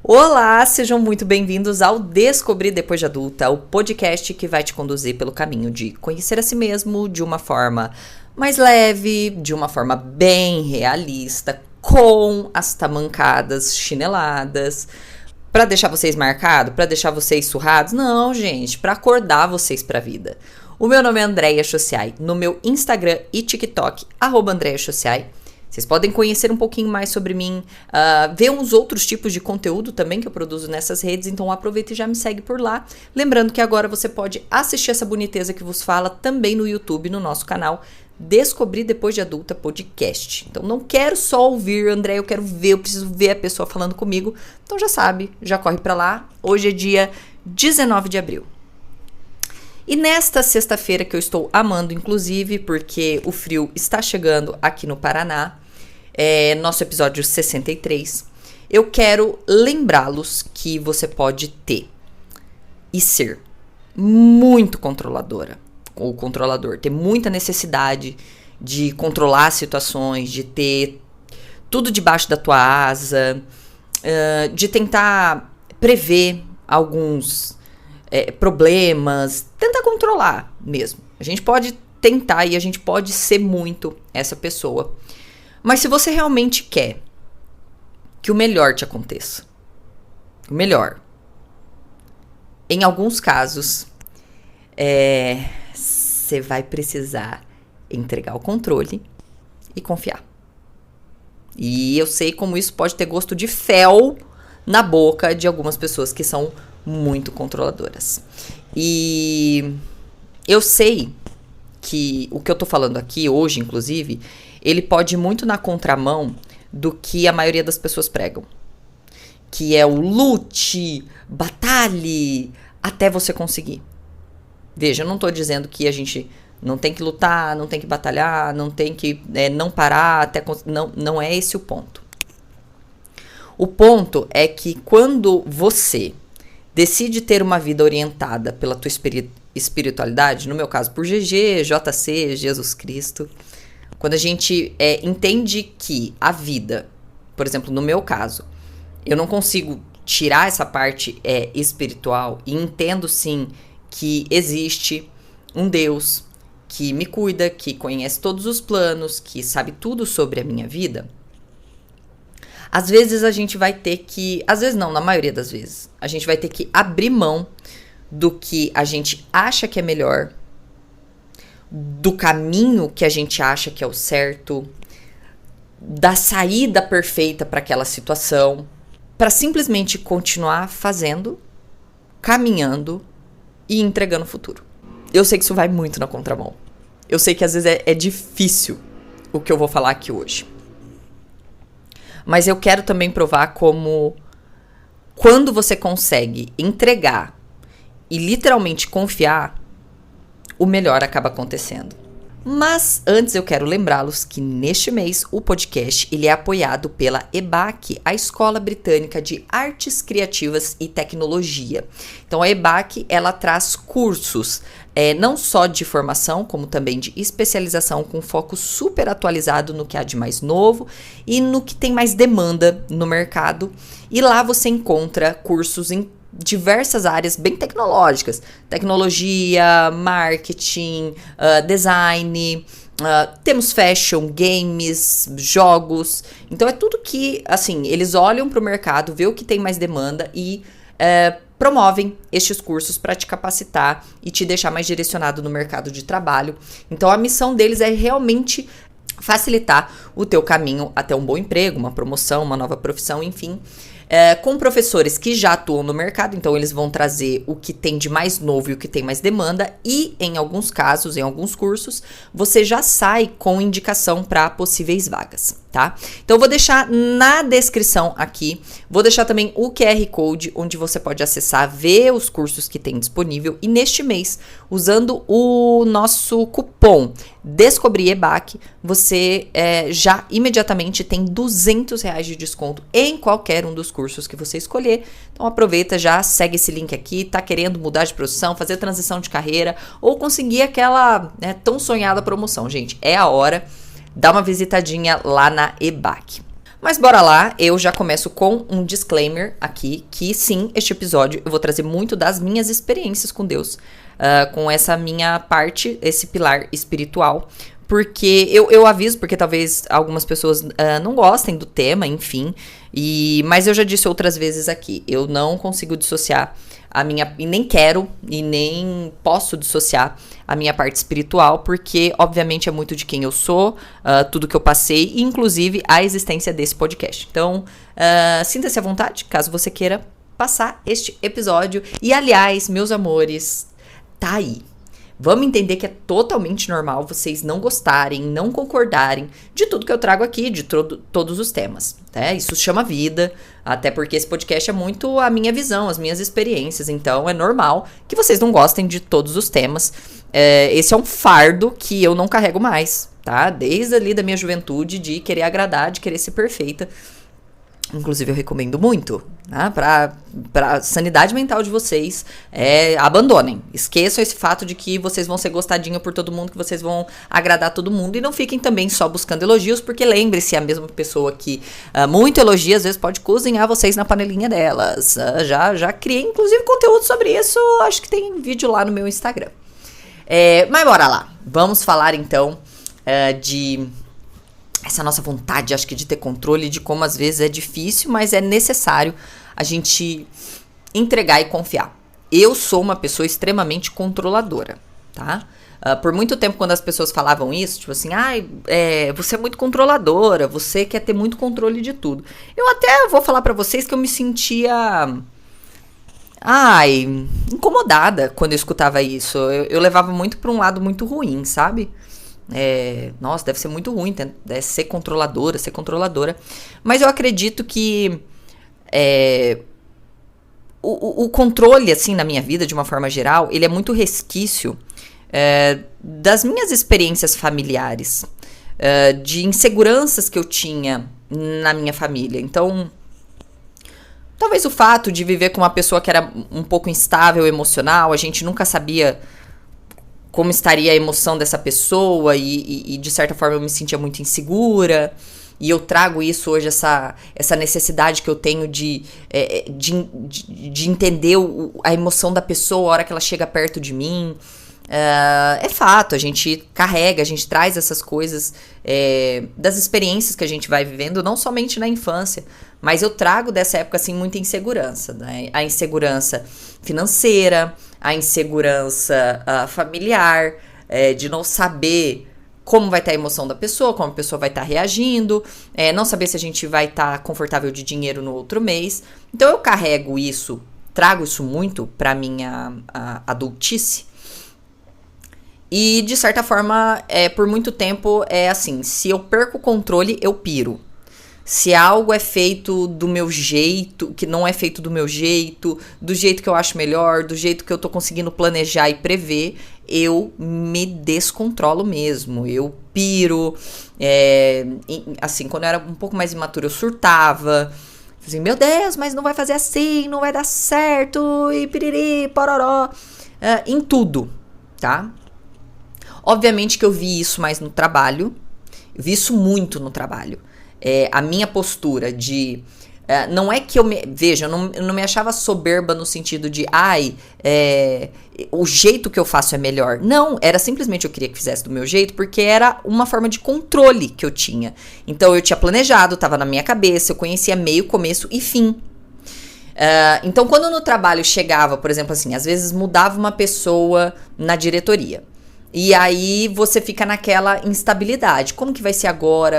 Olá, sejam muito bem-vindos ao Descobrir Depois de Adulta, o podcast que vai te conduzir pelo caminho de conhecer a si mesmo de uma forma mais leve, de uma forma bem realista, com as tamancadas chineladas, para deixar vocês marcados, para deixar vocês surrados. Não, gente, para acordar vocês para a vida. O meu nome é Andréia Chociai, no meu Instagram e TikTok, @Andréia Chociai. Vocês podem conhecer um pouquinho mais sobre mim, ver uns outros tipos de conteúdo também que eu produzo nessas redes, então aproveita e já me segue por lá. Lembrando que agora você pode assistir essa boniteza que vos fala também no YouTube, no nosso canal Descobrir Depois de Adulta Podcast. Então não quero só ouvir, André, eu quero ver, eu preciso ver a pessoa falando comigo. Então já sabe, já corre pra lá. Hoje é dia 19 de abril. E nesta sexta-feira que eu estou amando, inclusive, porque o frio está chegando aqui no Paraná, nosso episódio 63, eu quero lembrá-los que você pode ter e ser muito controladora ou controlador, ter muita necessidade de controlar as situações, de ter tudo debaixo da tua asa, de tentar prever alguns problemas, tentar controlar mesmo. A gente pode tentar e a gente pode ser muito essa pessoa. Mas se você realmente quer que o melhor te aconteça, o melhor, em alguns casos, você vai precisar entregar o controle e confiar. E eu sei como isso pode ter gosto de fel na boca de algumas pessoas que são muito controladoras. E eu sei que o que eu tô falando aqui hoje, inclusive, ele pode ir muito na contramão do que a maioria das pessoas pregam. Que é o lute, batalhe, até você conseguir. Veja, eu não tô dizendo que a gente não tem que lutar, não tem que batalhar, não tem que não parar, até não é esse o ponto. O ponto é que quando você decide ter uma vida orientada pela tua espiritualidade, no meu caso por GG, JC, Jesus Cristo, quando a gente entende que a vida, por exemplo, no meu caso, eu não consigo tirar essa parte espiritual e entendo sim que existe um Deus que me cuida, que conhece todos os planos, que sabe tudo sobre a minha vida. Às vezes a gente vai ter que, às vezes não, na maioria das vezes, a gente vai ter que abrir mão do que a gente acha que é melhor, do caminho que a gente acha que é o certo, da saída perfeita para aquela situação, para simplesmente continuar fazendo, caminhando e entregando o futuro. Eu sei que isso vai muito na contramão. Eu sei que às vezes é difícil o que eu vou falar aqui hoje. Mas eu quero também provar como quando você consegue entregar e literalmente confiar, o melhor acaba acontecendo. Mas antes eu quero lembrá-los que neste mês o podcast ele é apoiado pela EBAC, a Escola Britânica de Artes Criativas e Tecnologia. Então a EBAC ela traz cursos não só de formação, como também de especialização com foco super atualizado no que há de mais novo e no que tem mais demanda no mercado. E lá você encontra cursos em diversas áreas bem tecnológicas, tecnologia, marketing, design, temos fashion, games, jogos, então é tudo que, assim, eles olham para o mercado, vê o que tem mais demanda e promovem estes cursos para te capacitar e te deixar mais direcionado no mercado de trabalho. Então a missão deles é realmente facilitar o teu caminho até um bom emprego, uma promoção, uma nova profissão, enfim. Com professores que já atuam no mercado, então eles vão trazer o que tem de mais novo e o que tem mais demanda e, em alguns casos, em alguns cursos, você já sai com indicação para possíveis vagas, tá? Então eu vou deixar na descrição aqui, vou deixar também o QR Code, onde você pode acessar, ver os cursos que tem disponível e neste mês, usando o nosso cupom Descobrir EBAC, você já imediatamente tem R$200 de desconto em qualquer um dos cursos que você escolher. Então aproveita, já segue esse link aqui, tá querendo mudar de profissão, fazer transição de carreira ou conseguir aquela tão sonhada promoção, gente, é a hora, dá uma visitadinha lá na EBAC. Mas bora lá, eu já começo com um disclaimer aqui, que sim, este episódio eu vou trazer muito das minhas experiências com Deus, com essa minha parte, esse pilar espiritual, porque eu aviso, porque talvez algumas pessoas não gostem do tema, enfim, mas eu já disse outras vezes aqui, eu não consigo dissociar e nem quero e nem posso dissociar a minha parte espiritual, porque obviamente é muito de quem eu sou, tudo que eu passei, e inclusive a existência desse podcast. Então, sinta-se à vontade, caso você queira passar este episódio. E aliás, meus amores, tá aí. Vamos entender que é totalmente normal vocês não gostarem, não concordarem de tudo que eu trago aqui, de todos os temas, né? Isso chama vida, até porque esse podcast é muito a minha visão, as minhas experiências, então é normal que vocês não gostem de todos os temas. Esse é um fardo que eu não carrego mais, tá? Desde ali da minha juventude, de querer agradar, de querer ser perfeita. Inclusive, eu recomendo muito, né? Pra sanidade mental de vocês, abandonem. Esqueçam esse fato de que vocês vão ser gostadinho por todo mundo, que vocês vão agradar todo mundo. E não fiquem também só buscando elogios, porque lembre-se, a mesma pessoa que muito elogia, às vezes pode cozinhar vocês na panelinha delas. Já criei, inclusive, conteúdo sobre isso. Acho que tem vídeo lá no meu Instagram. Mas bora lá. Vamos falar, então, de essa nossa vontade, acho que de ter controle, de como às vezes é difícil, mas é necessário a gente entregar e confiar. Eu sou uma pessoa extremamente controladora, tá? Por muito tempo, quando as pessoas falavam isso, tipo assim, você é muito controladora, você quer ter muito controle de tudo. Eu até vou falar pra vocês que eu me sentia incomodada quando eu escutava isso. Eu levava muito pra um lado muito ruim, sabe? Nossa, deve ser muito ruim, deve ser controladora. Mas eu acredito que o controle, assim, na minha vida, de uma forma geral, ele é muito resquício das minhas experiências familiares, de inseguranças que eu tinha na minha família. Então, talvez o fato de viver com uma pessoa que era um pouco instável emocional, a gente nunca sabia como estaria a emoção dessa pessoa e de certa forma eu me sentia muito insegura, e eu trago isso hoje, essa necessidade que eu tenho de entender a emoção da pessoa a hora que ela chega perto de mim. É fato, a gente carrega, a gente traz essas coisas das experiências que a gente vai vivendo, não somente na infância, mas eu trago dessa época assim muita insegurança, né? A insegurança financeira, a insegurança familiar, de não saber como vai estar a emoção da pessoa, como a pessoa vai estar reagindo, não saber se a gente vai estar confortável de dinheiro no outro mês. Então eu carrego isso, trago isso muito para minha adultice. E, de certa forma, por muito tempo, assim, se eu perco o controle, eu piro. Se algo é feito do meu jeito, que não é feito do meu jeito, do jeito que eu acho melhor, do jeito que eu tô conseguindo planejar e prever, eu me descontrolo mesmo. Eu piro. Assim, quando eu era um pouco mais imatura, eu surtava. Assim, meu Deus, mas não vai fazer assim, não vai dar certo, e piriri, pororó. Em tudo, tá? Obviamente que eu vi isso mais no trabalho, eu vi isso muito no trabalho. A minha postura de... não é que eu me... Veja, eu não me achava soberba no sentido de... o jeito que eu faço é melhor. Não, era simplesmente eu queria que fizesse do meu jeito, porque era uma forma de controle que eu tinha. Então eu tinha planejado, estava na minha cabeça, eu conhecia meio, começo e fim. Então quando no trabalho chegava, por exemplo assim, às vezes mudava uma pessoa na diretoria. E aí você fica naquela instabilidade. Como que vai ser agora?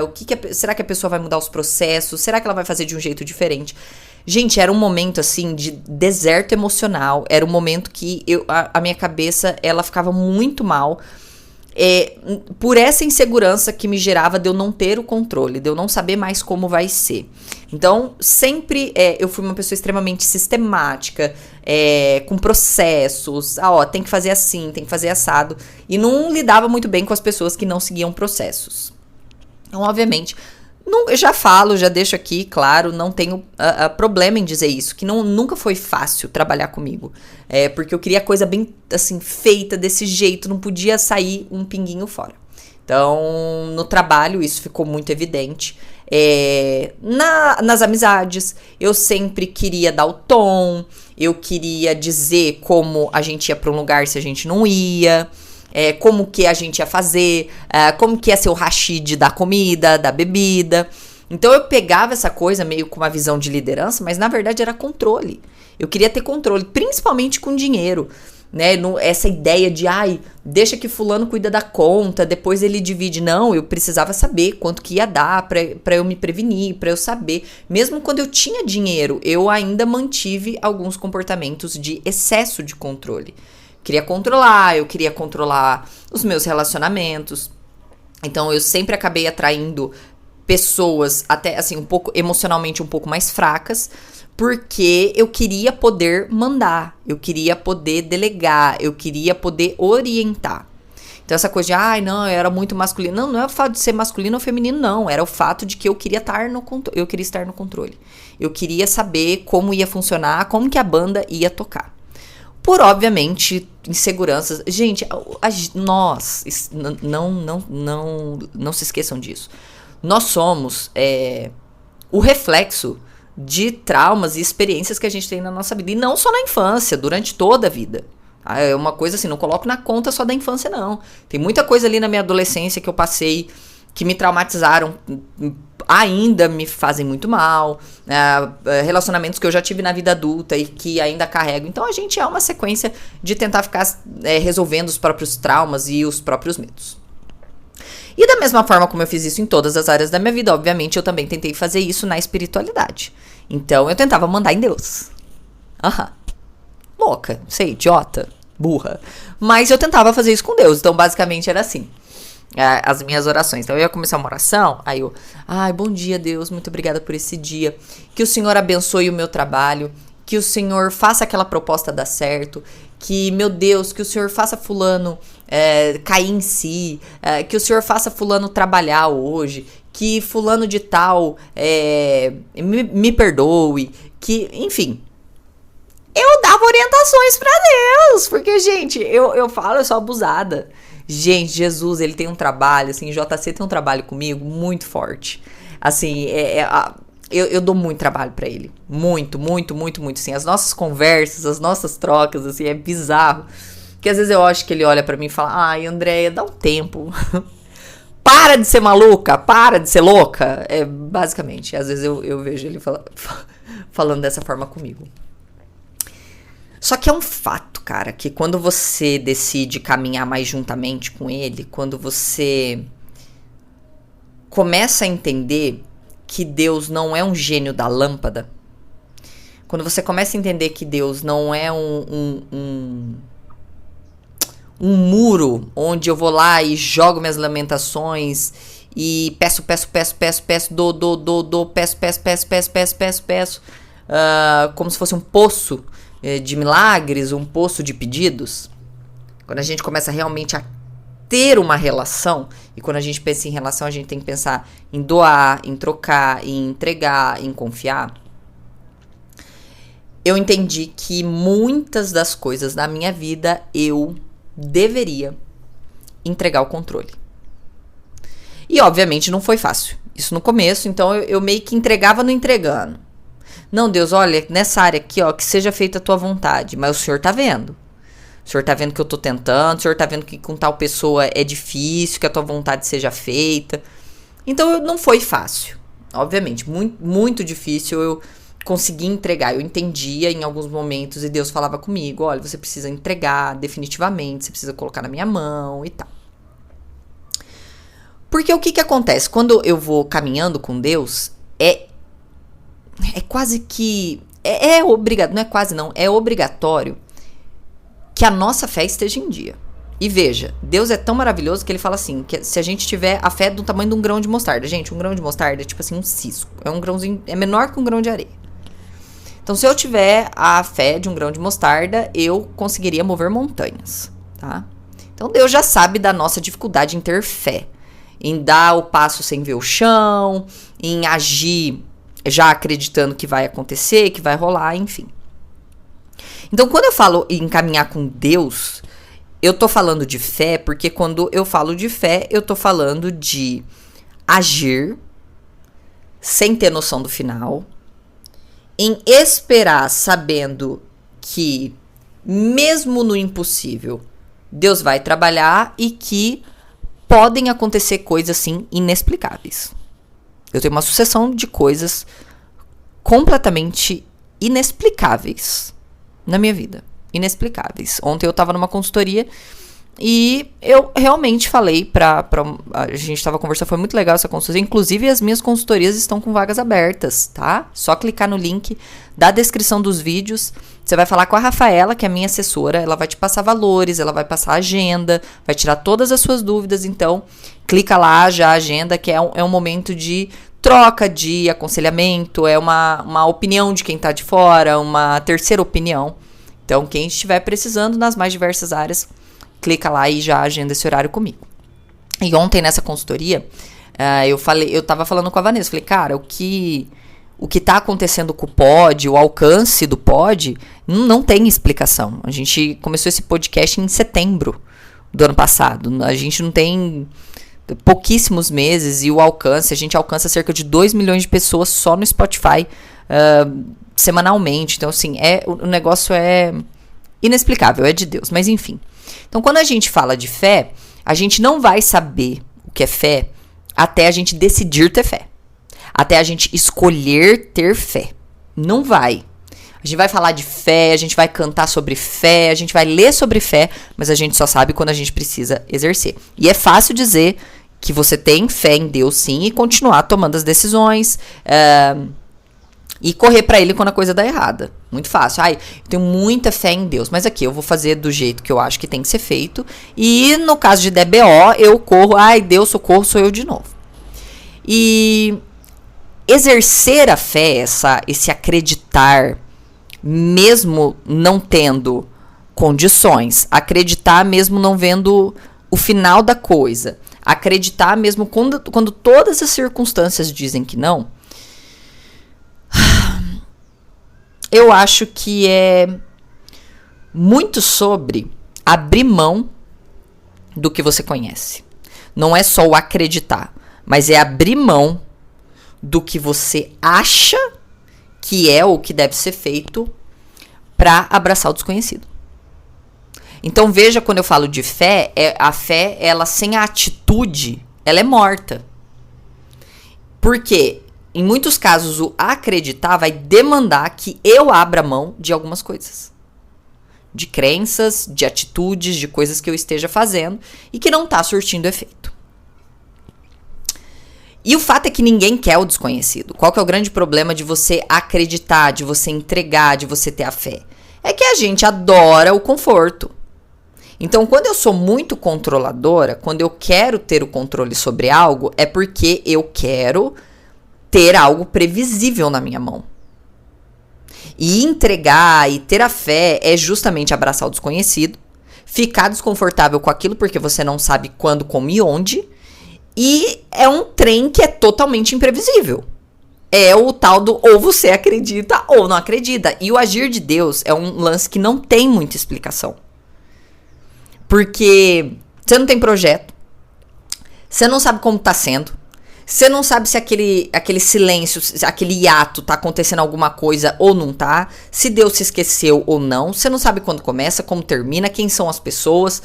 Será que a pessoa vai mudar os processos? Será que ela vai fazer de um jeito diferente? Gente, era um momento assim de deserto emocional. Era um momento que a minha cabeça ela ficava muito mal. Por essa insegurança que me gerava de eu não ter o controle, de eu não saber mais como vai ser. Então, sempre eu fui uma pessoa extremamente sistemática, com processos, tem que fazer assim, tem que fazer assado, e não lidava muito bem com as pessoas que não seguiam processos. Então, obviamente, eu já deixo aqui, claro, não tenho problema em dizer isso, que nunca foi fácil trabalhar comigo, porque eu queria coisa bem, assim, feita desse jeito, não podia sair um pinguinho fora. Então, no trabalho, isso ficou muito evidente. nas amizades, eu sempre queria dar o tom, eu queria dizer como a gente ia para um lugar se a gente não ia, como que a gente ia fazer, como que ia ser o rachide da comida, da bebida. Então eu pegava essa coisa meio com uma visão de liderança, mas na verdade era controle. Eu queria ter controle, principalmente com dinheiro, né? Essa ideia de, deixa que fulano cuida da conta, depois ele divide. Não, eu precisava saber quanto que ia dar pra eu me prevenir, pra eu saber. Mesmo quando eu tinha dinheiro, eu ainda mantive alguns comportamentos de excesso de controle. Eu queria controlar os meus relacionamentos. Então eu sempre acabei atraindo pessoas até assim um pouco emocionalmente um pouco mais fracas, porque eu queria poder mandar, eu queria poder delegar, eu queria poder orientar. Então essa coisa de, não, eu era muito masculino. Não é o fato de ser masculino ou feminino, não. Era o fato de que eu queria estar no controle. Eu queria saber como ia funcionar, como que a banda ia tocar. Por, obviamente, inseguranças. Gente, nós, não se esqueçam disso. Nós somos o reflexo de traumas e experiências que a gente tem na nossa vida. E não só na infância, durante toda a vida. É uma coisa assim, não coloco na conta só da infância, não. Tem muita coisa ali na minha adolescência que eu passei, que me traumatizaram, ainda me fazem muito mal. Relacionamentos que eu já tive na vida adulta e que ainda carrego. Então a gente é uma sequência de tentar ficar resolvendo os próprios traumas e os próprios medos. E da mesma forma como eu fiz isso em todas as áreas da minha vida, obviamente eu também tentei fazer isso na espiritualidade. Então eu tentava mandar em Deus. Louca, sei, idiota, burra. Mas eu tentava fazer isso com Deus. Então basicamente era assim, as minhas orações. Então eu ia começar uma oração, aí eu, bom dia Deus, muito obrigada por esse dia. Que o Senhor abençoe o meu trabalho. Que o Senhor faça aquela proposta dar certo. Que, meu Deus, que o Senhor faça fulano cair em si. Que o Senhor faça fulano trabalhar hoje. Que fulano de tal me perdoe. Que, enfim. Eu dava orientações pra Deus. Porque, gente, eu falo, eu sou abusada. Gente, Jesus, ele tem um trabalho, assim, JC tem um trabalho comigo muito forte. Assim, eu dou muito trabalho pra ele. Muito, muito, muito, muito. Assim, as nossas conversas, as nossas trocas, assim, é bizarro. Que às vezes eu acho que ele olha pra mim e fala, Andréia, dá um tempo. Para de ser maluca, para de ser louca. Basicamente, às vezes eu vejo ele falando dessa forma comigo. Só que é um fato, cara, que quando você decide caminhar mais juntamente com ele, quando você começa a entender que Deus não é um gênio da lâmpada, quando você começa a entender que Deus não é um muro onde eu vou lá e jogo minhas lamentações e peço, peço, como se fosse um poço de milagres, um poço de pedidos. Quando a gente começa realmente a ter uma relação, e quando a gente pensa em relação, a gente tem que pensar em doar, em trocar, em entregar, em confiar. Eu entendi que muitas das coisas na minha vida eu deveria entregar o controle. E obviamente não foi fácil. Isso no começo, então eu meio que entregava no entregando. Não, Deus, olha, nessa área aqui, que seja feita a tua vontade. Mas o Senhor tá vendo. O Senhor tá vendo que eu tô tentando. O Senhor tá vendo que com tal pessoa é difícil, que a tua vontade seja feita. Então, não foi fácil. Obviamente, muito, muito difícil eu conseguir entregar. Eu entendia em alguns momentos e Deus falava comigo, olha, você precisa entregar definitivamente, você precisa colocar na minha mão e tal. Porque o que acontece? Quando eu vou caminhando com Deus, é quase que... não é quase não, é obrigatório que a nossa fé esteja em dia. E veja, Deus é tão maravilhoso que ele fala assim, que se a gente tiver a fé do tamanho de um grão de mostarda. Gente, um grão de mostarda é tipo assim um cisco. É um grãozinho, é menor que um grão de areia. Então, se eu tiver a fé de um grão de mostarda, eu conseguiria mover montanhas, tá? Então, Deus já sabe da nossa dificuldade em ter fé. Em dar o passo sem ver o chão, em agir já acreditando que vai acontecer, que vai rolar, enfim. Então, quando eu falo em caminhar com Deus, eu tô falando de fé, porque quando eu falo de fé, eu tô falando de agir sem ter noção do final, em esperar sabendo que, mesmo no impossível, Deus vai trabalhar e que podem acontecer coisas, assim, inexplicáveis. Eu tenho uma sucessão de coisas completamente inexplicáveis na minha vida. Inexplicáveis. Ontem eu tava numa consultoria e eu realmente falei a gente tava conversando, foi muito legal essa consultoria. Inclusive, as minhas consultorias estão com vagas abertas, tá? Só clicar no link da descrição dos vídeos. Você vai falar com a Rafaela, que é a minha assessora. Ela vai te passar valores, ela vai passar agenda, vai tirar todas as suas dúvidas. Então, clica lá, já agenda, que é um momento de troca, de aconselhamento. É uma opinião de quem tá de fora, uma terceira opinião. Então, quem estiver precisando nas mais diversas áreas, clica lá e já agenda esse horário comigo. E ontem nessa consultoria, eu tava falando com a Vanessa, falei, cara, o que tá acontecendo com o pod, o alcance do pod, não tem explicação. A gente começou esse podcast em setembro do ano passado. A gente não tem pouquíssimos meses e o alcance, a gente alcança cerca de 2 milhões de pessoas só no Spotify semanalmente. Então, assim, o negócio é inexplicável, é de Deus, mas enfim. Então, quando a gente fala de fé, a gente não vai saber o que é fé até a gente decidir ter fé. Até a gente escolher ter fé. Não vai. A gente vai falar de fé, a gente vai cantar sobre fé, a gente vai ler sobre fé, mas a gente só sabe quando a gente precisa exercer. E é fácil dizer que você tem fé em Deus, sim, e continuar tomando as decisões, e correr pra ele quando a coisa dá errada. Muito fácil. Eu tenho muita fé em Deus, mas aqui eu vou fazer do jeito que eu acho que tem que ser feito. E no caso de DBO, eu corro, Deus, socorro, sou eu de novo. E exercer a fé, esse acreditar, mesmo não tendo condições, acreditar mesmo não vendo o final da coisa, acreditar mesmo quando todas as circunstâncias dizem que não, eu acho que é muito sobre abrir mão do que você conhece. Não é só o acreditar, mas é abrir mão do que você acha que é o que deve ser feito para abraçar o desconhecido. Então veja, quando eu falo de fé, a fé, ela sem a atitude, ela é morta. Por quê? Em muitos casos, o acreditar vai demandar que eu abra mão de algumas coisas. De crenças, de atitudes, de coisas que eu esteja fazendo e que não está surtindo efeito. E o fato é que ninguém quer o desconhecido. Qual que é o grande problema de você acreditar, de você entregar, de você ter a fé? É que a gente adora o conforto. Então, quando eu sou muito controladora, quando eu quero ter o controle sobre algo, é porque eu quero ter algo previsível na minha mão. E entregar e ter a fé é justamente abraçar o desconhecido, ficar desconfortável com aquilo porque você não sabe quando, como e onde, e é um trem que é totalmente imprevisível. É o tal do ou você acredita ou não acredita. E o agir de Deus é um lance que não tem muita explicação. Porque você não tem projeto, você não sabe como tá sendo, você não sabe se aquele silêncio, se aquele hiato tá acontecendo alguma coisa ou não tá, se Deus se esqueceu ou não, você não sabe quando começa, como termina, quem são as pessoas.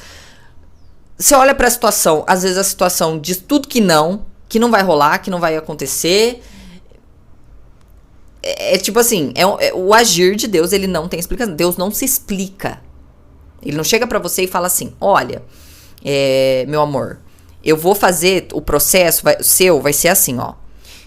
Você olha pra situação, às vezes a situação diz tudo que não vai rolar, que não vai acontecer. Tipo assim, o agir de Deus, ele não tem explicação. Deus não se explica. Ele não chega pra você e fala assim, olha, meu amor, eu vou fazer o processo vai ser assim, ó.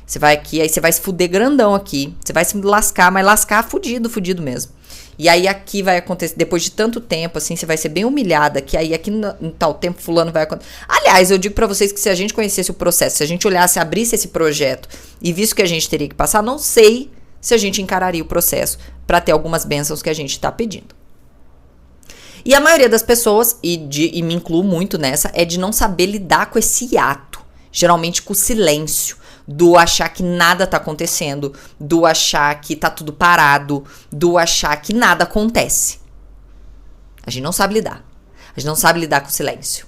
Você vai aqui, aí você vai se fuder grandão aqui. Você vai se lascar, mas lascar fudido mesmo. E aí aqui vai acontecer, depois de tanto tempo, assim, você vai ser bem humilhada, que aí aqui no tal tempo fulano vai acontecer. Aliás, eu digo pra vocês que se a gente conhecesse o processo, se a gente olhasse, abrisse esse projeto e visse que a gente teria que passar, não sei se a gente encararia o processo pra ter algumas bênçãos que a gente tá pedindo. E a maioria das pessoas, e me incluo muito nessa, é de não saber lidar com esse ato. Geralmente com o silêncio. Do achar que nada tá acontecendo. Do achar que tá tudo parado. Do achar que nada acontece. A gente não sabe lidar. A gente não sabe lidar com o silêncio.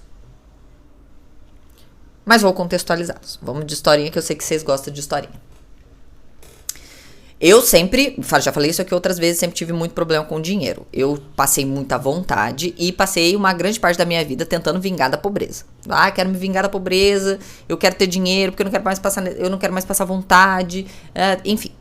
Mas vou contextualizá-los. Vamos de historinha, que eu sei que vocês gostam de historinha. Eu sempre, já falei isso aqui outras vezes, sempre tive muito problema com dinheiro. Eu passei muita vontade e passei uma grande parte da minha vida tentando vingar da pobreza. Ah, quero me vingar da pobreza, eu quero ter dinheiro, porque eu não quero mais passar vontade, enfim.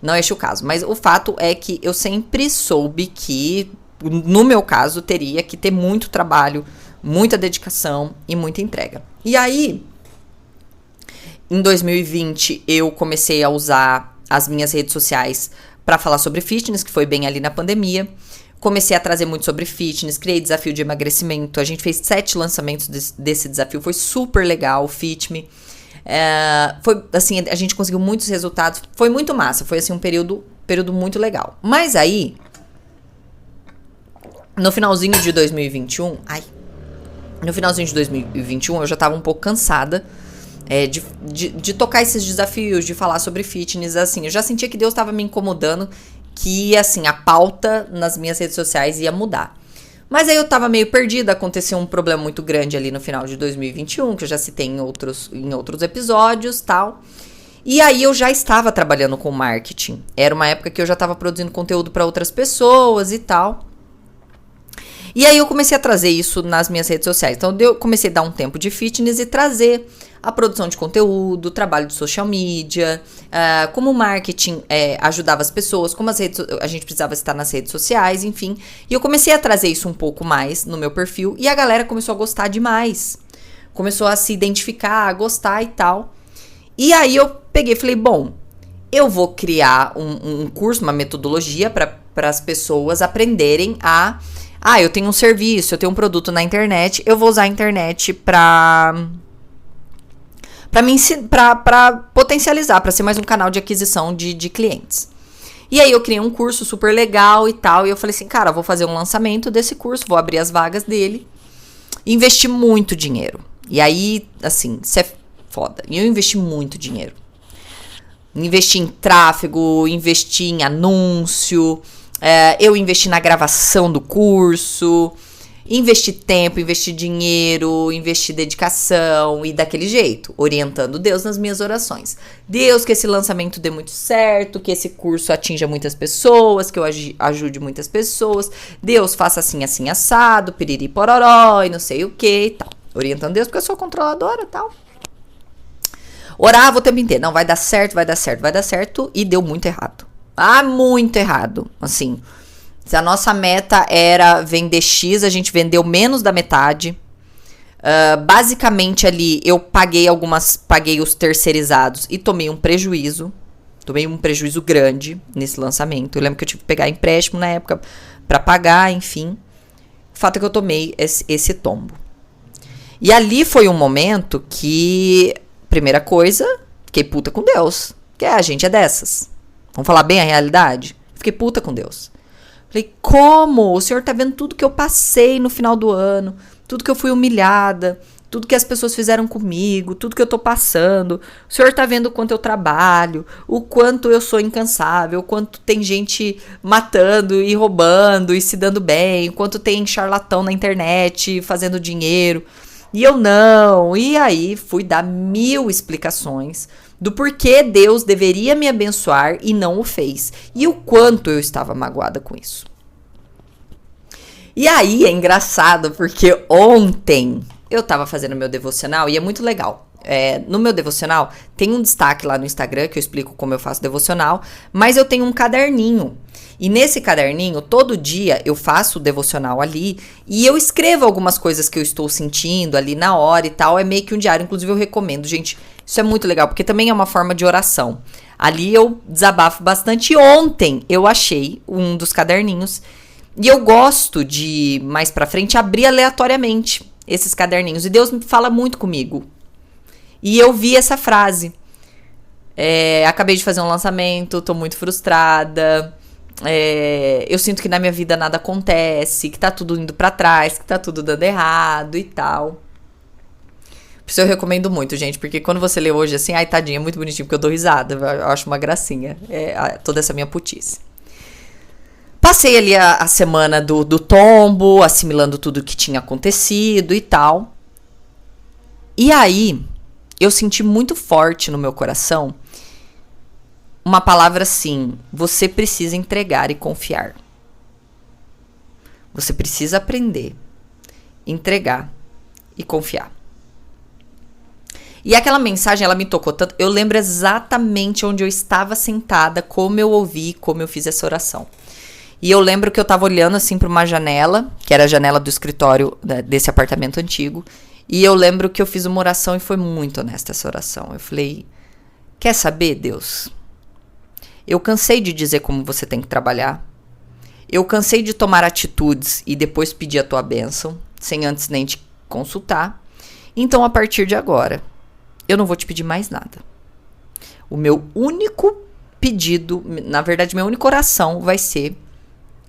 Não é este o caso, mas o fato é que eu sempre soube que, no meu caso, teria que ter muito trabalho, muita dedicação e muita entrega. E aí, em 2020, eu comecei a usar as minhas redes sociais para falar sobre fitness, que foi bem ali na pandemia. Comecei a trazer muito sobre fitness, criei desafio de emagrecimento. A gente fez 7 lançamentos desse desafio, foi super legal, o Fit Me. Foi assim, a gente conseguiu muitos resultados, foi muito massa, foi assim um período muito legal. Mas aí, no finalzinho de 2021, eu já tava um pouco cansada de tocar esses desafios, de falar sobre fitness, assim, eu já sentia que Deus estava me incomodando, que, assim, a pauta nas minhas redes sociais ia mudar. Mas aí eu tava meio perdida, aconteceu um problema muito grande ali no final de 2021, que eu já citei em outros episódios, tal. E aí eu já estava trabalhando com marketing. Era uma época que eu já estava produzindo conteúdo para outras pessoas e tal. E aí eu comecei a trazer isso nas minhas redes sociais. Então eu comecei a dar um tempo de fitness e trazer a produção de conteúdo, trabalho de social media, como o marketing ajudava as pessoas, como a gente precisava estar nas redes sociais, enfim. E eu comecei a trazer isso um pouco mais no meu perfil e a galera começou a gostar demais. Começou a se identificar, a gostar e tal. E aí eu peguei e falei, bom, eu vou criar um curso, uma metodologia para as pessoas aprenderem eu tenho um serviço, eu tenho um produto na internet, eu vou usar a internet para potencializar, para ser mais um canal de aquisição de clientes. E aí eu criei um curso super legal e tal, e eu falei assim, cara, vou fazer um lançamento desse curso, vou abrir as vagas dele, investi muito dinheiro. E aí, assim, isso é foda. E eu investi muito dinheiro. Investi em tráfego, investi em anúncio, eu investi na gravação do curso, investi tempo, investi dinheiro, investi dedicação e daquele jeito, orientando Deus nas minhas orações. Deus, que esse lançamento dê muito certo, que esse curso atinja muitas pessoas, que eu ajude muitas pessoas. Deus, faça assim, assim, assado, piriri pororó e não sei o que e tal. Orientando Deus porque eu sou controladora e tal. Orava o tempo inteiro. Não, vai dar certo, vai dar certo, vai dar certo. E deu muito errado. Muito errado. Assim, se a nossa meta era vender X, a gente vendeu menos da metade. Basicamente ali, eu paguei os terceirizados e tomei um prejuízo. Tomei um prejuízo grande nesse lançamento. Eu lembro que eu tive que pegar empréstimo na época pra pagar, enfim. O fato é que eu tomei esse tombo. E ali foi um momento que, primeira coisa, fiquei puta com Deus. Porque a gente é dessas. Vamos falar bem a realidade? Fiquei puta com Deus. Falei, como? O Senhor tá vendo tudo que eu passei no final do ano, tudo que eu fui humilhada, tudo que as pessoas fizeram comigo, tudo que eu tô passando. O Senhor tá vendo o quanto eu trabalho, o quanto eu sou incansável, o quanto tem gente matando e roubando e se dando bem, o quanto tem charlatão na internet fazendo dinheiro. E eu não. E aí fui dar 1000 explicações do porquê Deus deveria me abençoar e não o fez. E o quanto eu estava magoada com isso. E aí é engraçado porque ontem eu estava fazendo meu devocional e é muito legal. No meu devocional tem um destaque lá no Instagram que eu explico como eu faço devocional, mas eu tenho um caderninho. E nesse caderninho, todo dia eu faço o devocional ali e eu escrevo algumas coisas que eu estou sentindo ali na hora e tal. É meio que um diário, inclusive eu recomendo, gente. Isso é muito legal, porque também é uma forma de oração. Ali eu desabafo bastante. E ontem eu achei um dos caderninhos e eu gosto de, mais pra frente, abrir aleatoriamente esses caderninhos. E Deus fala muito comigo. E eu vi essa frase. Acabei de fazer um lançamento, tô muito frustrada. Eu sinto que na minha vida nada acontece, que tá tudo indo pra trás, que tá tudo dando errado e tal. Por isso eu recomendo muito, gente, porque quando você lê hoje assim, ai, tadinha, é muito bonitinho, porque eu dou risada, eu acho uma gracinha, toda essa minha putice. Passei ali a semana do tombo, assimilando tudo que tinha acontecido e tal. E aí, eu senti muito forte no meu coração uma palavra assim: você precisa entregar e confiar. Você precisa aprender, entregar e confiar. E aquela mensagem, ela me tocou tanto. Eu lembro exatamente onde eu estava sentada, como eu ouvi, como eu fiz essa oração. E eu lembro que eu estava olhando assim para uma janela, que era a janela do escritório desse apartamento antigo. E eu lembro que eu fiz uma oração e foi muito honesta essa oração. Eu falei: quer saber, Deus? Eu cansei de dizer como você tem que trabalhar. Eu cansei de tomar atitudes e depois pedir a tua bênção, sem antes nem te consultar. Então, a partir de agora, eu não vou te pedir mais nada. O meu único pedido, na verdade, minha única oração vai ser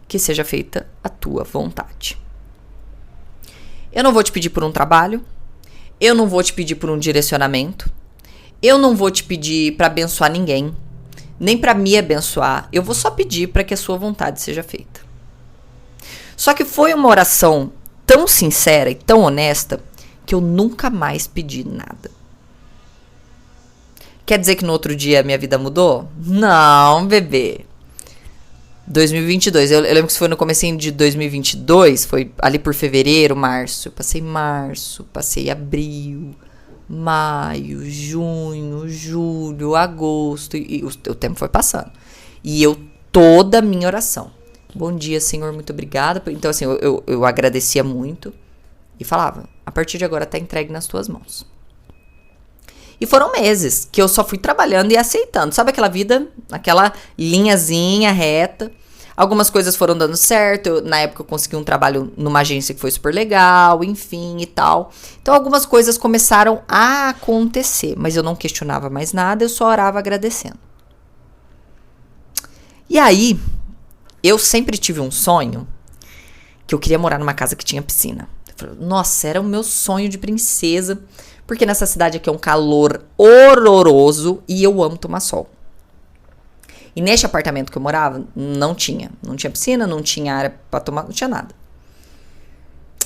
que seja feita a tua vontade. Eu não vou te pedir por um trabalho. Eu não vou te pedir por um direcionamento. Eu não vou te pedir para abençoar ninguém, nem para me abençoar. Eu vou só pedir para que a sua vontade seja feita. Só que foi uma oração tão sincera e tão honesta que eu nunca mais pedi nada. Quer dizer que no outro dia a minha vida mudou? Não, bebê. 2022, eu lembro que isso foi no comecinho de 2022, foi ali por fevereiro, março. Eu passei março, passei abril, maio, junho, julho, agosto, e o tempo foi passando. E toda a minha oração: bom dia, Senhor, muito obrigada. Então, assim, eu agradecia muito e falava: a partir de agora tá entregue nas tuas mãos. E foram meses que eu só fui trabalhando e aceitando. Sabe aquela vida, aquela linhazinha reta? Algumas coisas foram dando certo. Na época eu consegui um trabalho numa agência que foi super legal, enfim e tal. Então algumas coisas começaram a acontecer, mas eu não questionava mais nada, eu só orava agradecendo. E aí, eu sempre tive um sonho que eu queria morar numa casa que tinha piscina. Eu falei, nossa, era o meu sonho de princesa. Porque nessa cidade aqui é um calor horroroso e eu amo tomar sol. E neste apartamento que eu morava, não tinha piscina, não tinha área pra tomar, não tinha nada.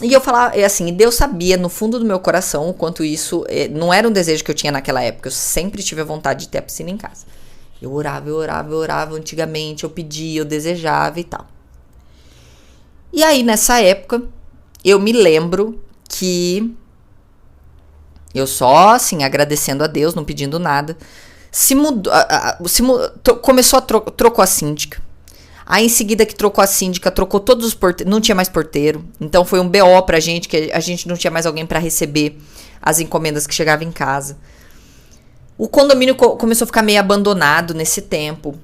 E eu falava, assim, e Deus sabia no fundo do meu coração o quanto isso não era um desejo que eu tinha naquela época. Eu sempre tive a vontade de ter a piscina em casa. Eu orava antigamente, eu pedia, eu desejava e tal. E aí nessa época, eu me lembro que eu só, assim, agradecendo a Deus, não pedindo nada. Trocou a síndica. Aí, em seguida que trocou a síndica, trocou todos os porteiros. Não tinha mais porteiro. Então, foi um BO pra gente, que a gente não tinha mais alguém pra receber as encomendas que chegavam em casa. O condomínio começou a ficar meio abandonado nesse tempo.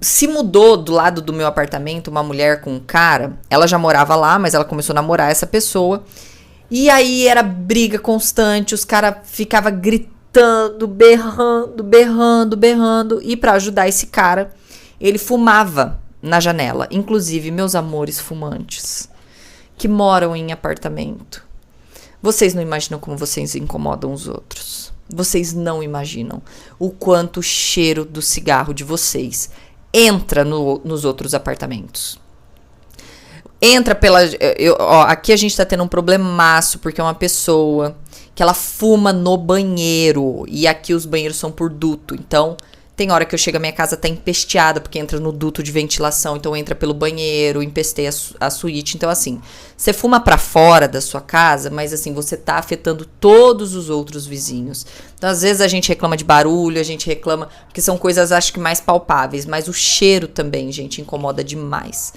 Se mudou do lado do meu apartamento uma mulher com um cara. Ela já morava lá, mas ela começou a namorar essa pessoa. E aí era briga constante, os caras ficavam gritando, berrando. E pra ajudar esse cara, ele fumava na janela. Inclusive, meus amores fumantes, que moram em apartamento. Vocês não imaginam como vocês incomodam os outros. Vocês não imaginam o quanto o cheiro do cigarro de vocês entra nos outros apartamentos. Entra pela... aqui a gente tá tendo um problemaço, porque é uma pessoa que ela fuma no banheiro. E aqui os banheiros são por duto. Então, tem hora que eu chego, a minha casa tá empesteada, porque entra no duto de ventilação. Então, entra pelo banheiro, empestei a suíte. Então, assim, você fuma pra fora da sua casa, mas, assim, você tá afetando todos os outros vizinhos. Então, às vezes, a gente reclama de barulho, a gente reclama... Porque são coisas, acho que, mais palpáveis. Mas o cheiro também, gente, incomoda demais.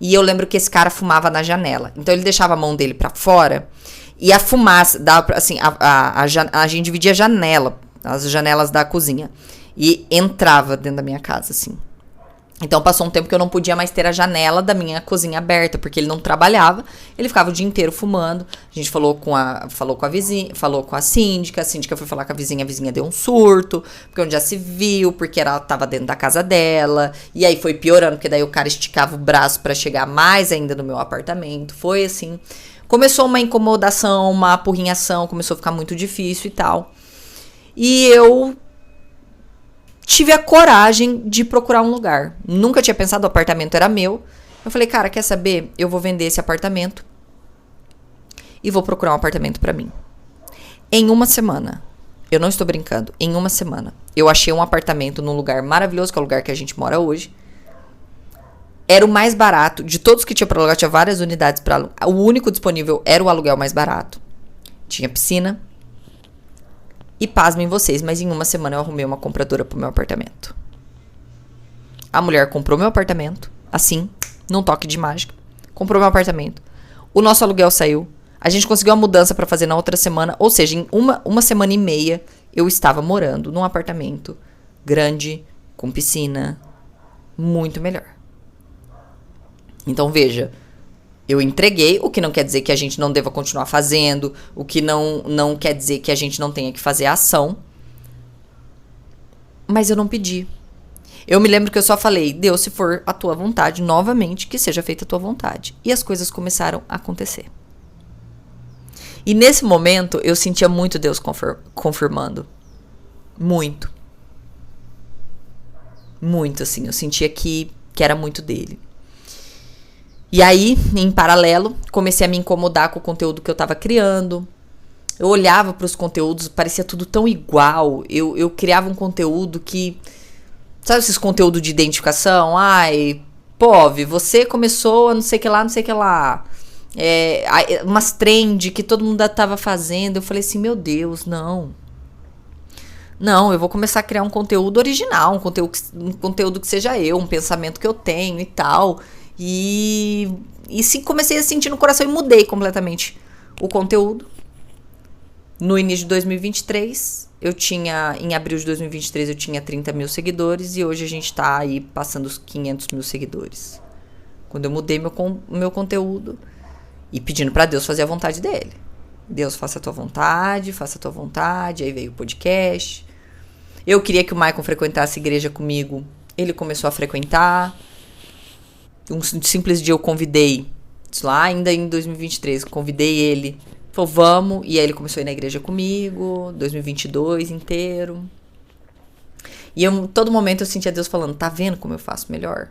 E eu lembro que esse cara fumava na janela. Então, ele deixava a mão dele pra fora e a fumaça, dava, assim, a gente dividia a janela, as janelas da cozinha. E entrava dentro da minha casa, assim. Então, passou um tempo que eu não podia mais ter a janela da minha cozinha aberta, porque ele não trabalhava, ele ficava o dia inteiro fumando. A gente falou com a vizinha, falou com a síndica foi falar com a vizinha deu um surto, porque onde já se viu, porque ela tava dentro da casa dela, e aí foi piorando, porque daí o cara esticava o braço pra chegar mais ainda no meu apartamento. Foi assim, começou uma incomodação, uma apurrinhação, começou a ficar muito difícil e tal. E eu tive a coragem de procurar um lugar. Nunca tinha pensado, o apartamento era meu. Eu falei, cara, quer saber? Eu vou vender esse apartamento e vou procurar um apartamento pra mim. Em uma semana, Eu não estou brincando. Em uma semana, eu achei um apartamento num lugar maravilhoso, que é o lugar que a gente mora hoje. Era o mais barato. De todos que tinha para alugar, tinha várias unidades para alugar. O único disponível era o aluguel mais barato. Tinha piscina. E pasmem vocês, mas em uma semana eu arrumei uma compradora pro meu apartamento. A mulher comprou meu apartamento, assim, num toque de mágica. Comprou meu apartamento. O nosso aluguel saiu. A gente conseguiu a mudança pra fazer na outra semana. Ou seja, em uma semana e meia, eu estava morando num apartamento grande, com piscina, muito melhor. Então, veja, eu entreguei, o que não quer dizer que a gente não deva continuar fazendo, o que não quer dizer que a gente não tenha que fazer a ação. Mas eu não pedi. Eu me lembro que eu só falei, Deus, se for a tua vontade, novamente, que seja feita a tua vontade. E as coisas começaram a acontecer. E nesse momento, eu sentia muito Deus confirmando. Muito. Muito, assim. Eu sentia que era muito dele. E aí, em paralelo, comecei a me incomodar com o conteúdo que eu tava criando. Eu olhava para os conteúdos, parecia tudo tão igual. Eu criava um conteúdo que... Sabe esses conteúdos de identificação? Ai, pove, você começou a não sei o que lá, não sei o que lá. Umas trend que todo mundo tava fazendo. Eu falei assim, meu Deus, não. Não, eu vou começar a criar um conteúdo original, um conteúdo que seja eu, um pensamento que eu tenho e tal. E sim, comecei a sentir no coração e mudei completamente o conteúdo. No início de 2023, em abril de 2023, eu tinha 30 mil seguidores e hoje a gente tá aí passando os 500 mil seguidores. Quando eu mudei meu conteúdo e pedindo pra Deus fazer a vontade dele. Deus, faça a tua vontade, aí veio o podcast. Eu queria que o Maicon frequentasse a igreja comigo, ele começou a frequentar. Um simples dia eu convidei, isso lá ainda em 2023, convidei ele, falou, vamos, e aí ele começou a ir na igreja comigo, 2022 inteiro. E todo momento eu sentia Deus falando, tá vendo como eu faço melhor?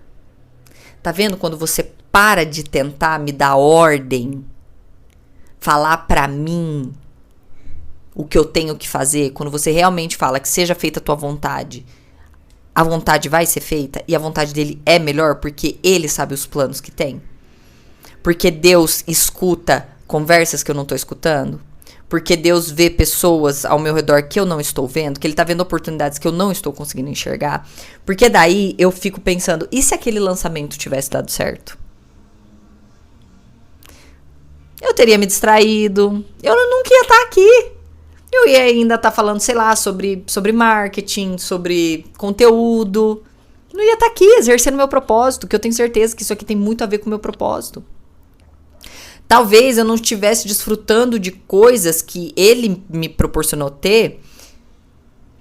Tá vendo quando você para de tentar me dar ordem, falar pra mim o que eu tenho que fazer, quando você realmente fala que seja feita a tua vontade, a vontade vai ser feita e a vontade dele é melhor porque ele sabe os planos que tem. Porque Deus escuta conversas que eu não estou escutando. Porque Deus vê pessoas ao meu redor que eu não estou vendo. Que ele está vendo oportunidades que eu não estou conseguindo enxergar. Porque daí eu fico pensando, e se aquele lançamento tivesse dado certo? Eu teria me distraído. Eu nunca ia estar aqui. Eu ia ainda estar falando, sei lá, sobre marketing, sobre conteúdo. Não ia estar aqui exercendo meu propósito, que eu tenho certeza que isso aqui tem muito a ver com o meu propósito. Talvez eu não estivesse desfrutando de coisas que ele me proporcionou ter,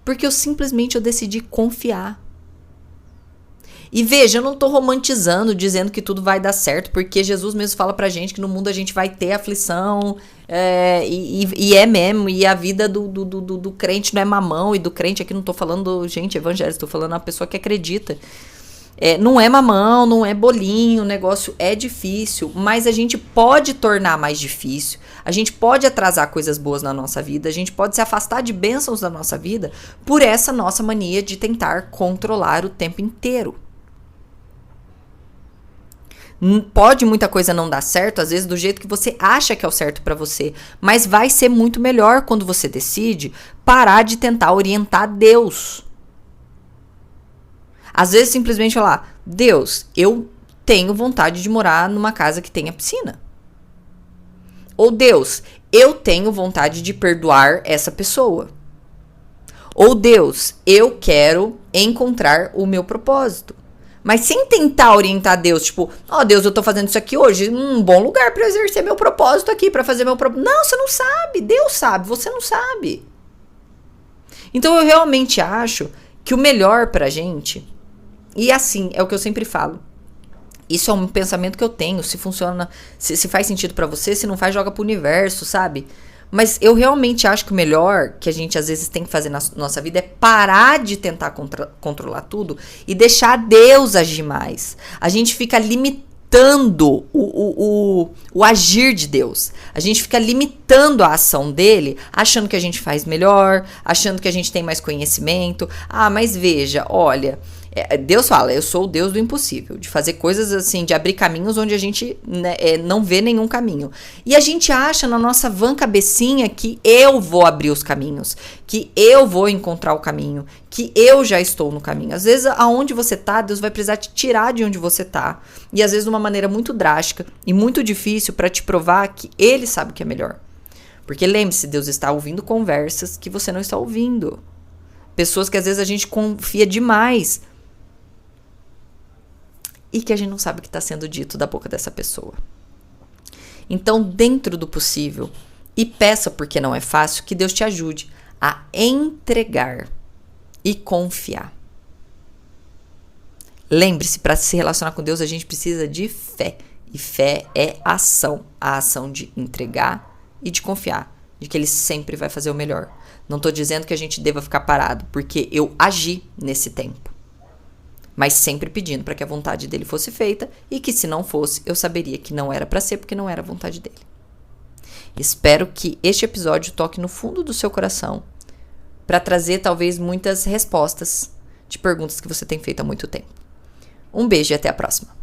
porque eu decidi confiar. E veja, eu não tô romantizando, dizendo que tudo vai dar certo, porque Jesus mesmo fala pra gente que no mundo a gente vai ter aflição, e é mesmo, e a vida do crente não é mamão, e do crente aqui não tô falando, gente, evangelho, tô falando a pessoa que acredita. Não é mamão, não é bolinho, o negócio é difícil, mas a gente pode tornar mais difícil, a gente pode atrasar coisas boas na nossa vida, a gente pode se afastar de bênçãos da nossa vida por essa nossa mania de tentar controlar o tempo inteiro. Pode muita coisa não dar certo, às vezes do jeito que você acha que é o certo pra você, mas vai ser muito melhor quando você decide parar de tentar orientar Deus. Às vezes simplesmente falar, Deus, eu tenho vontade de morar numa casa que tenha piscina. Ou Deus, eu tenho vontade de perdoar essa pessoa. Ou Deus, eu quero encontrar o meu propósito. Mas sem tentar orientar Deus, tipo, Deus, eu tô fazendo isso aqui hoje, um bom lugar pra eu exercer meu propósito aqui, pra fazer meu propósito. Não, você não sabe, Deus sabe, você não sabe. Então eu realmente acho que o melhor pra gente, e assim, é o que eu sempre falo, isso é um pensamento que eu tenho, se funciona, se faz sentido pra você, se não faz, joga pro universo, sabe? Mas eu realmente acho que o melhor que a gente às vezes tem que fazer na nossa vida é parar de tentar controlar tudo e deixar Deus agir mais. A gente fica limitando limitando o agir de Deus. A gente fica limitando a ação dele, achando que a gente faz melhor, achando que a gente tem mais conhecimento. Ah, mas veja, olha, Deus fala, eu sou o Deus do impossível, de fazer coisas assim, de abrir caminhos onde a gente, né, não vê nenhum caminho. E a gente acha na nossa vã cabecinha que eu vou abrir os caminhos, que eu vou encontrar o caminho, que eu já estou no caminho. Às vezes, aonde você tá, Deus vai precisar te tirar de onde você tá. E às vezes de uma maneira muito drástica e muito difícil para te provar que Ele sabe o que é melhor. Porque lembre-se, Deus está ouvindo conversas que você não está ouvindo. Pessoas que às vezes a gente confia demais e que a gente não sabe o que está sendo dito da boca dessa pessoa. Então, dentro do possível, e peça, porque não é fácil, que Deus te ajude a entregar e confiar. Lembre-se, para se relacionar com Deus, a gente precisa de fé. E fé é ação. A ação de entregar e de confiar, de que Ele sempre vai fazer o melhor. Não estou dizendo que a gente deva ficar parado, porque eu agi nesse tempo. Mas sempre pedindo para que a vontade dele fosse feita e que se não fosse, eu saberia que não era para ser, porque não era a vontade dele. Espero que este episódio toque no fundo do seu coração para trazer talvez muitas respostas de perguntas que você tem feito há muito tempo. Um beijo e até a próxima.